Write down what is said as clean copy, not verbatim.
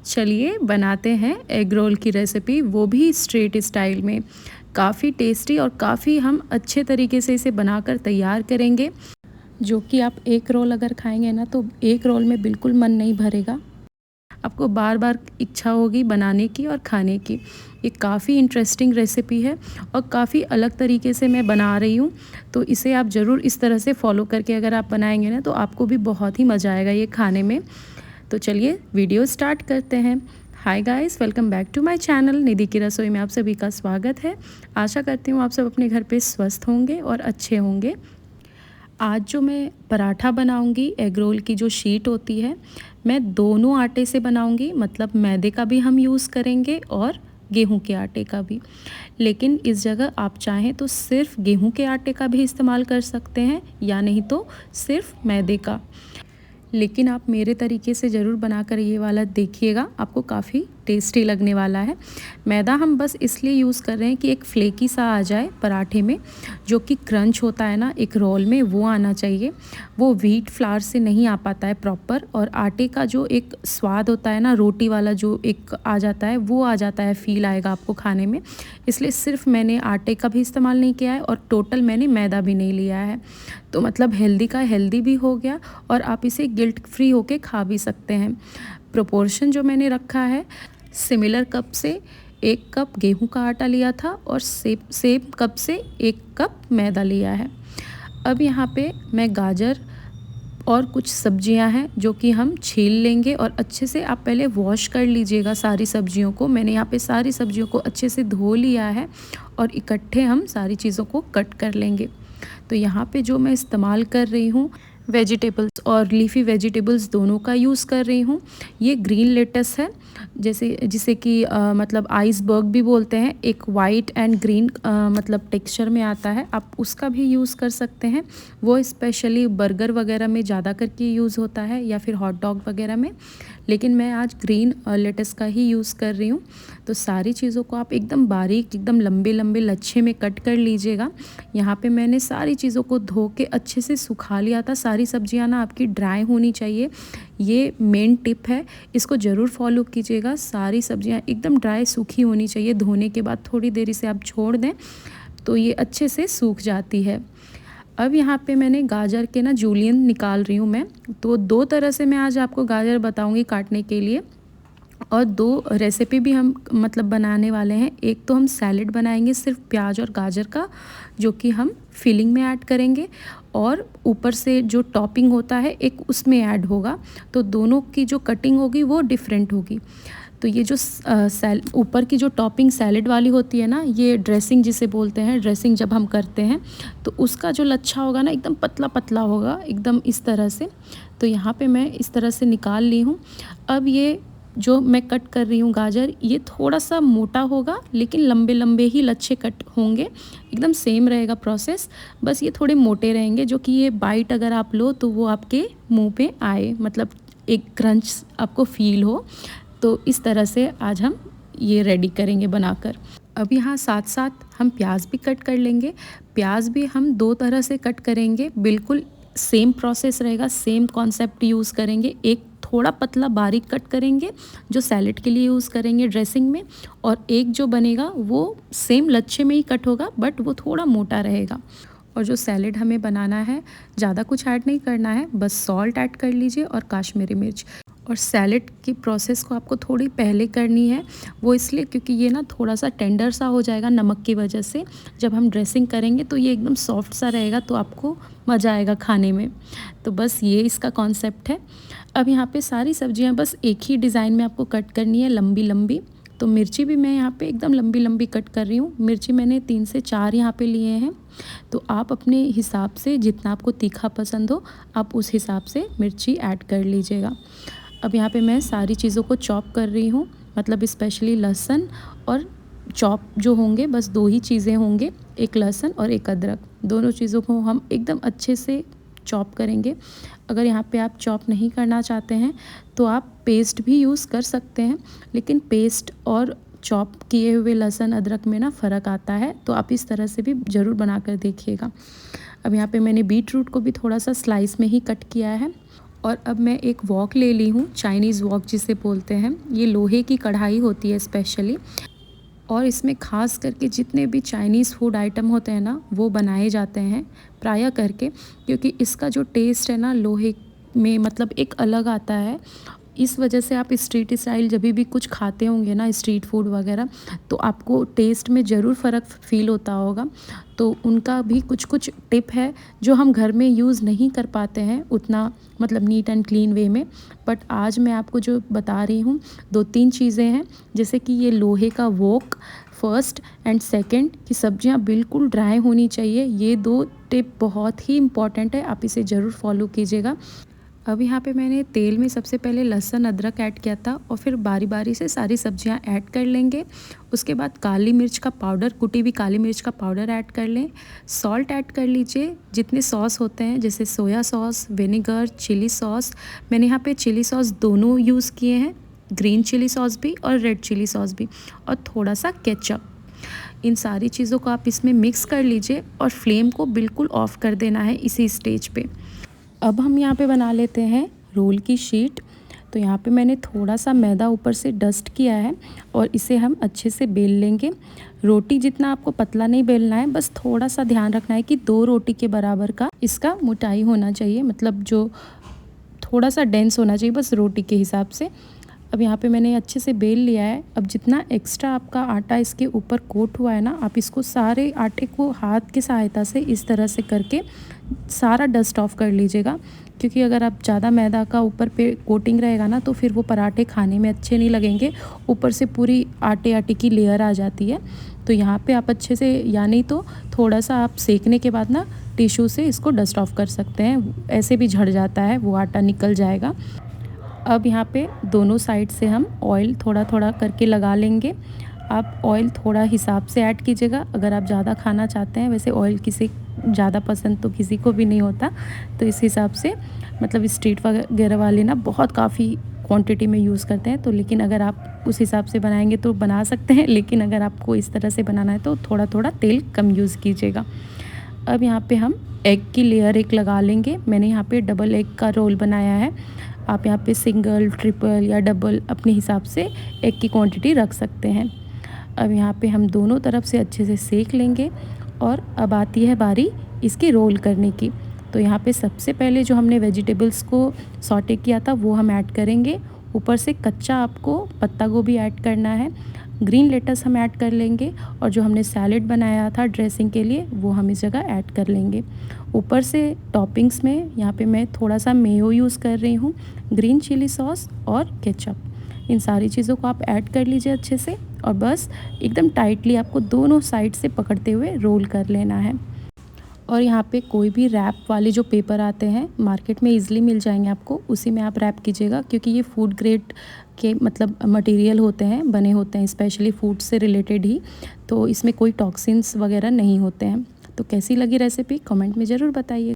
चलिए बनाते हैं एग रोल की रेसिपी, वो भी स्ट्रीट स्टाइल में। काफ़ी टेस्टी और काफ़ी हम अच्छे तरीके से इसे बनाकर तैयार करेंगे, जो कि आप एक रोल अगर खाएंगे ना तो एक रोल में बिल्कुल मन नहीं भरेगा। आपको बार बार इच्छा होगी बनाने की और खाने की। ये काफ़ी इंटरेस्टिंग रेसिपी है और काफ़ी अलग तरीके से मैं बना रही हूँ, तो इसे आप ज़रूर इस तरह से फॉलो करके अगर आप बनाएंगे ना तो आपको भी बहुत ही मज़ा आएगा ये खाने में। तो चलिए वीडियो स्टार्ट करते हैं। Hi guys, welcome back to my channel Nidhi ki Rasoi में आप सभी का स्वागत है। आशा करती हूँ आप सब अपने घर पे स्वस्थ होंगे और अच्छे होंगे। आज जो मैं पराठा बनाऊंगी, एग रोल की जो शीट होती है, मैं दोनों आटे से बनाऊंगी। मतलब मैदे का भी हम यूज़ करेंगे और गेहूं के आटे का भी। लेकिन इस जगह आप चाहें तो सिर्फ गेहूं के आटे का भी इस्तेमाल कर सकते हैं, या नहीं तो सिर्फ मैदे का। लेकिन आप मेरे तरीके से ज़रूर बनाकर ये वाला देखिएगा, आपको काफ़ी टेस्टी लगने वाला है। मैदा हम बस इसलिए यूज़ कर रहे हैं कि एक फ्लेकी सा आ जाए पराठे में, जो कि क्रंच होता है ना एक रोल में, वो आना चाहिए। वो व्हीट फ्लावर से नहीं आ पाता है प्रॉपर। और आटे का जो एक स्वाद होता है ना, रोटी वाला जो एक आ जाता है, वो आ जाता है, फील आएगा आपको खाने में। इसलिए सिर्फ मैंने आटे का भी इस्तेमाल नहीं किया है और टोटल मैंने मैदा भी नहीं लिया है। तो मतलब हेल्दी का हेल्दी भी हो गया और आप इसे गिल्ट फ्री होके खा भी सकते हैं। प्रोपोर्शन जो मैंने रखा है, सिमिलर कप से 1 कप गेहूं का आटा लिया था और सेम कप से 1 कप मैदा लिया है। अब यहाँ पे मैं गाजर और कुछ सब्जियां हैं जो कि हम छील लेंगे, और अच्छे से आप पहले वॉश कर लीजिएगा सारी सब्जियों को। मैंने यहाँ पे सारी सब्जियों को अच्छे से धो लिया है और इकट्ठे हम सारी चीज़ों को कट कर लेंगे। तो यहाँ पे जो मैं इस्तेमाल कर रही हूँ, वेजिटेबल्स और लीफी वेजिटेबल्स दोनों का यूज़ कर रही हूँ। ये ग्रीन लेटस है, जिसे कि मतलब आइसबर्ग भी बोलते हैं। एक वाइट एंड ग्रीन मतलब टेक्सचर में आता है, आप उसका भी यूज़ कर सकते हैं। वो स्पेशली बर्गर वगैरह में ज़्यादा करके यूज़ होता है, या फिर हॉट डॉग वगैरह में। लेकिन मैं आज ग्रीन लेटस का ही यूज़ कर रही हूँ। तो सारी चीज़ों को आप एकदम बारीक, एकदम लंबे लंबे लच्छे में कट कर लीजिएगा। यहाँ पे मैंने सारी चीज़ों को धो के अच्छे से सुखा लिया था। सारी सब्जियाँ ना आपकी ड्राई होनी चाहिए, ये मेन टिप है, इसको ज़रूर फॉलो कीजिएगा। सारी सब्जियाँ एकदम ड्राई सूखी होनी चाहिए। धोने के बाद थोड़ी देर इसे आप छोड़ दें तो ये अच्छे से सूख जाती है। अब यहाँ पे मैंने गाजर के ना जूलियन निकाल रही हूँ मैं। तो 2 तरह से मैं आज आपको गाजर बताऊँगी काटने के लिए, और 2 रेसिपी भी हम मतलब बनाने वाले हैं। एक तो हम सैलेड बनाएंगे सिर्फ प्याज और गाजर का, जो कि हम फिलिंग में ऐड करेंगे, और ऊपर से जो टॉपिंग होता है एक उसमें ऐड होगा। तो दोनों की जो कटिंग होगी वो डिफरेंट होगी। तो ये जो ऊपर की जो टॉपिंग सैलेड वाली होती है ना, ये ड्रेसिंग जिसे बोलते हैं, ड्रेसिंग जब हम करते हैं तो उसका जो लच्छा होगा ना एकदम पतला पतला होगा, एकदम इस तरह से। तो यहाँ पे मैं इस तरह से निकाल ली हूँ। अब ये जो मैं कट कर रही हूँ गाजर, ये थोड़ा सा मोटा होगा, लेकिन लंबे लंबे ही लच्छे कट होंगे। एकदम सेम रहेगा प्रोसेस, बस ये थोड़े मोटे रहेंगे, जो कि ये बाइट अगर आप लो तो वो आपके मुंह पे आए, मतलब एक क्रंच आपको फील हो। तो इस तरह से आज हम ये रेडी करेंगे बनाकर। अब यहाँ साथ साथ हम प्याज भी कट कर लेंगे। प्याज भी हम 2 तरह से कट करेंगे, बिल्कुल सेम प्रोसेस रहेगा, सेम कॉन्सेप्ट यूज़ करेंगे। एक थोड़ा पतला बारीक कट करेंगे जो सैलेड के लिए यूज़ करेंगे ड्रेसिंग में, और एक जो बनेगा वो सेम लच्छे में ही कट होगा, बट वो थोड़ा मोटा रहेगा। और जो सैलेड हमें बनाना है, ज़्यादा कुछ ऐड नहीं करना है, बस सॉल्ट ऐड कर लीजिए और काश्मीरी मिर्च। और सैलेड की प्रोसेस को आपको थोड़ी पहले करनी है, वो इसलिए क्योंकि ये ना थोड़ा सा टेंडर सा हो जाएगा नमक की वजह से। जब हम ड्रेसिंग करेंगे तो ये एकदम सॉफ्ट सा रहेगा, तो आपको मज़ा आएगा खाने में। तो बस ये इसका कॉन्सेप्ट है। अब यहाँ पे सारी सब्जियाँ बस एक ही डिज़ाइन में आपको कट करनी है, लंबी लंबी। तो मिर्ची भी मैं यहाँ पे एकदम लंबी लंबी कट कर रही हूँ। मिर्ची मैंने 3 से 4 यहाँ पे लिए हैं। तो आप अपने हिसाब से, जितना आपको तीखा पसंद हो, आप उस हिसाब से मिर्ची ऐड कर लीजिएगा। अब यहाँ पे मैं सारी चीज़ों को चॉप कर रही हूँ, मतलब स्पेशली लहसुन और चॉप जो होंगे, बस 2 ही चीज़ें होंगे, एक लहसुन और एक अदरक। दोनों चीज़ों को हम एकदम अच्छे से चॉप करेंगे। अगर यहाँ पे आप चॉप नहीं करना चाहते हैं तो आप पेस्ट भी यूज़ कर सकते हैं, लेकिन पेस्ट और चॉप किए हुए लहसुन अदरक में ना फ़र्क आता है। तो आप इस तरह से भी ज़रूर बना कर देखिएगा। अब यहाँ पे मैंने बीट रूट को भी थोड़ा सा स्लाइस में ही कट किया है, और अब मैं एक वॉक ले ली हूँ, चाइनीज़ वॉक जिसे बोलते हैं। ये लोहे की कढ़ाई होती है स्पेशली, और इसमें ख़ास करके जितने भी चाइनीज़ फूड आइटम होते हैं ना, वो बनाए जाते हैं प्रायः करके, क्योंकि इसका जो टेस्ट है ना लोहे में मतलब एक अलग आता है। इस वजह से आप स्ट्रीट स्टाइल जब भी कुछ खाते होंगे ना, स्ट्रीट फूड वगैरह, तो आपको टेस्ट में ज़रूर फ़र्क फ़ील होता होगा। तो उनका भी कुछ कुछ टिप है जो हम घर में यूज़ नहीं कर पाते हैं उतना, मतलब नीट एंड क्लीन वे में। बट आज मैं आपको जो बता रही हूँ 2-3 चीज़ें हैं, जैसे कि ये लोहे का वोक फर्स्ट, एंड सेकंड कि सब्जियां बिल्कुल ड्राई होनी चाहिए। ये 2 टिप बहुत ही इम्पॉर्टेंट है, आप इसे ज़रूर फॉलो कीजिएगा। अब यहाँ पे मैंने तेल में सबसे पहले लहसुन अदरक ऐड किया था, और फिर बारी बारी से सारी सब्जियां ऐड कर लेंगे। उसके बाद काली मिर्च का पाउडर, कुटी हुई काली मिर्च का पाउडर ऐड कर लें। सॉल्ट ऐड कर लीजिए, जितने सॉस होते हैं जैसे soya sauce, vinegar, chilli sauce. मैंने यहाँ पे चिली सॉस दोनों यूज़ किए हैं, ग्रीन चिली सॉस भी और रेड चिली सॉस भी, और थोड़ा सा केचप। इन सारी चीज़ों को आप इसमें मिक्स कर लीजिए और फ्लेम को बिल्कुल ऑफ़ कर देना है इसी स्टेज पे। अब हम यहाँ पे बना लेते हैं रोल की शीट। तो यहाँ पे मैंने थोड़ा सा मैदा ऊपर से डस्ट किया है, और इसे हम अच्छे से बेल लेंगे। रोटी जितना आपको पतला नहीं बेलना है, बस थोड़ा सा ध्यान रखना है कि 2 रोटी के बराबर का इसका मोटाई होना चाहिए, मतलब जो थोड़ा सा डेंस होना चाहिए बस रोटी के हिसाब से। अब यहाँ पे मैंने अच्छे से बेल लिया है। अब जितना एक्स्ट्रा आपका आटा इसके ऊपर कोट हुआ है ना, आप इसको सारे आटे को हाथ की सहायता से इस तरह से करके सारा डस्ट ऑफ कर लीजिएगा, क्योंकि अगर आप ज़्यादा मैदा का ऊपर पे कोटिंग रहेगा ना, तो फिर वो पराठे खाने में अच्छे नहीं लगेंगे। ऊपर से पूरी आटे की लेयर आ जाती है। तो यहाँ पे आप अच्छे से, या नहीं तो थोड़ा सा आप सेकने के बाद ना टिश्यू से इसको डस्ट ऑफ कर सकते हैं, ऐसे भी झड़ जाता है, वो आटा निकल जाएगा। अब यहाँ पे दोनों साइड से हम ऑयल थोड़ा थोड़ा करके लगा लेंगे। आप ऑयल थोड़ा हिसाब से ऐड कीजिएगा अगर आप ज़्यादा खाना चाहते हैं। वैसे ऑयल किसी ज़्यादा पसंद तो किसी को भी नहीं होता, तो इस हिसाब से, मतलब स्ट्रीट वगैरह वाले ना बहुत काफ़ी क्वांटिटी में यूज़ करते हैं। तो लेकिन अगर आप उस हिसाब से बनाएंगे तो बना सकते हैं, लेकिन अगर आपको इस तरह से बनाना है तो थोड़ा थोड़ा तेल कम यूज़ कीजिएगा। अब यहाँ पे हम एग की लेयर एक लगा लेंगे। मैंने यहाँ पे डबल एग का रोल बनाया है। आप यहाँ पे सिंगल, ट्रिपल या डबल अपने हिसाब से एग की क्वांटिटी रख सकते हैं। अब यहाँ पे हम दोनों तरफ से अच्छे से सेक लेंगे, और अब आती है बारी इसके रोल करने की। तो यहाँ पे सबसे पहले जो हमने वेजिटेबल्स को सॉटे किया था वो हम ऐड करेंगे। ऊपर से कच्चा आपको पत्ता गोभी ऐड करना है, ग्रीन लेटस हम ऐड कर लेंगे, और जो हमने सैलेड बनाया था ड्रेसिंग के लिए वो हम इस जगह ऐड कर लेंगे। ऊपर से टॉपिंग्स में यहाँ पे मैं थोड़ा सा मेयो यूज़ कर रही हूँ, ग्रीन चिली सॉस और केचप। इन सारी चीज़ों को आप ऐड कर लीजिए अच्छे से, और बस एकदम टाइटली आपको दोनों साइड से पकड़ते हुए रोल कर लेना है। और यहाँ पे कोई भी रैप वाले जो पेपर आते हैं मार्केट में इजीली मिल जाएंगे आपको, उसी में आप रैप कीजिएगा, क्योंकि ये फूड ग्रेड के मतलब मटेरियल होते हैं, बने होते हैं स्पेशली फूड से रिलेटेड ही, तो इसमें कोई टॉक्सिन्स वगैरह नहीं होते हैं। तो कैसी लगी रेसिपी कमेंट में ज़रूर बताइए।